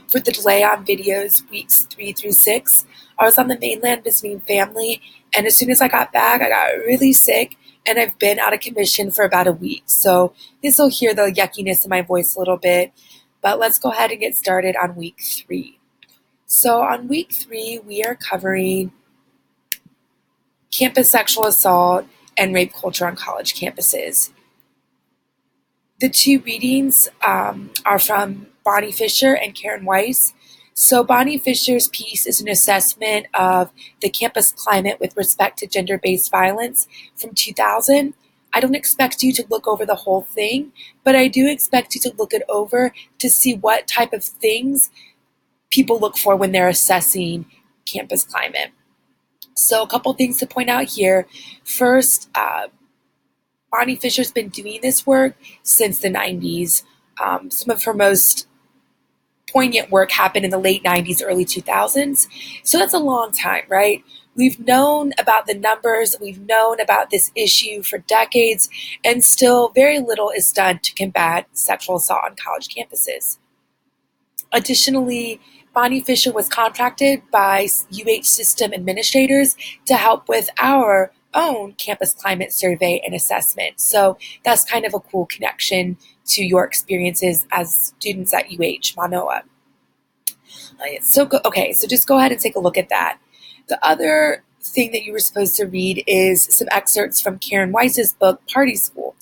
for the delay on videos weeks 3 through 6. I was on the mainland visiting family, and as soon as I got back, I got really sick, and I've been out of commission for about a week. So this will hear the yuckiness in my voice a little bit, but let's go ahead and get started on week 3. So on week 3, we are covering campus sexual assault and rape culture on college campuses. The 2 readings are from Bonnie Fisher and Karen Weiss. So Bonnie Fisher's piece is an assessment of the campus climate with respect to gender-based violence from 2000. I don't expect you to look over the whole thing, but I do expect you to look it over to see what type of things people look for when they're assessing campus climate. So a couple things to point out here. First, Bonnie Fisher's been doing this work since the 90s. Some of her most poignant work happened in the late 90s, early 2000s. So that's a long time, right? We've known about the numbers, we've known about this issue for decades, and still very little is done to combat sexual assault on college campuses. Additionally, Bonnie Fisher was contracted by UH system administrators to help with our own campus climate survey and assessment. So that's kind of a cool connection to your experiences as students at UH Manoa. So just go ahead and take a look at that. The other thing that you were supposed to read is some excerpts from Karen Weiss's book, Party School.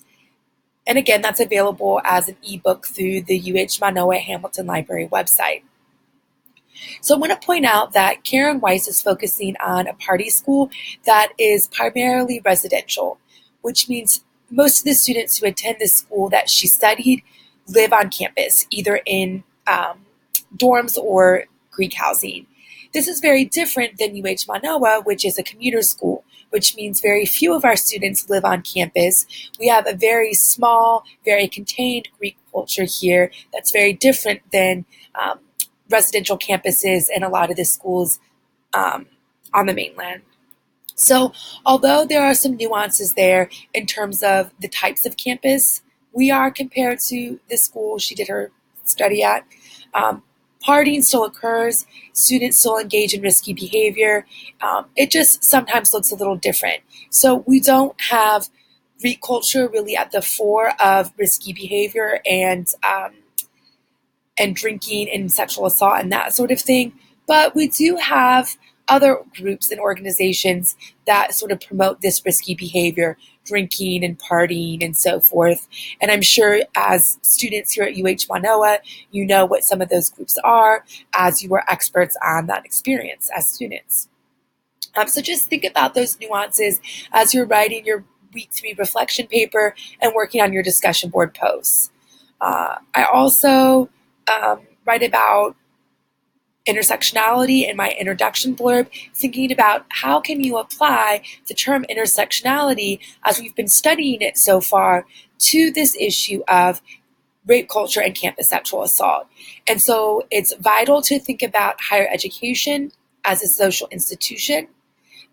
And again, that's available as an ebook through the UH Manoa Hamilton Library website. So I want to point out that Karen Weiss is focusing on a party school that is primarily residential, which means most of the students who attend this school that she studied live on campus, either in dorms or Greek housing. This is very different than UH Manoa, which is a commuter school, which means very few of our students live on campus. We have a very small, very contained Greek culture here that's very different than residential campuses and a lot of the schools on the mainland. So although there are some nuances there in terms of the types of campus we are compared to the school she did her study at, partying still occurs, students still engage in risky behavior. It just sometimes looks a little different. So we don't have Greek culture really at the fore of risky behavior and drinking and sexual assault and that sort of thing. But we do have other groups and organizations that sort of promote this risky behavior, drinking and partying and so forth. And I'm sure as students here at UH Manoa, you know what some of those groups are, as you are experts on that experience as students. So just think about those nuances as you're writing your week 3 reflection paper and working on your discussion board posts. I also write about intersectionality in my introduction blurb, thinking about how can you apply the term intersectionality, as we've been studying it so far, to this issue of rape culture and campus sexual assault. And so it's vital to think about higher education as a social institution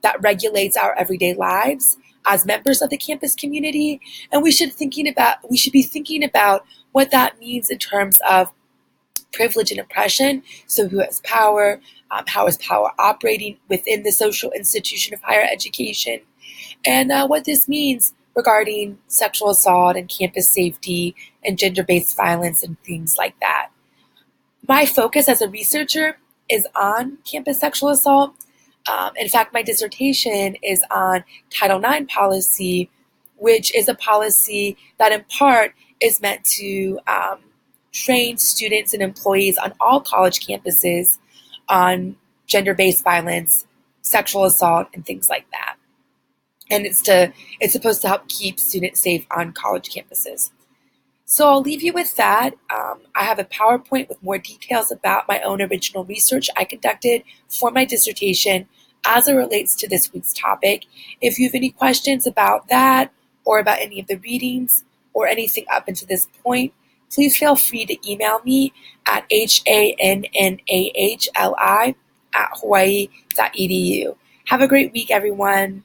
that regulates our everyday lives as members of the campus community, and we should be thinking about what that means in terms of privilege and oppression. So who has power? How is power operating within the social institution of higher education? And what this means regarding sexual assault and campus safety and gender-based violence and things like that. My focus as a researcher is on campus sexual assault. In fact, my dissertation is on Title IX policy, which is a policy that in part is meant to train students and employees on all college campuses on gender-based violence, sexual assault, and things like that. And it's supposed to help keep students safe on college campuses. So I'll leave you with that. I have a PowerPoint with more details about my own original research I conducted for my dissertation as it relates to this week's topic. If you have any questions about that or about any of the readings or anything up until this point, please feel free to email me at hannahli@hawaii.edu. Have a great week, everyone.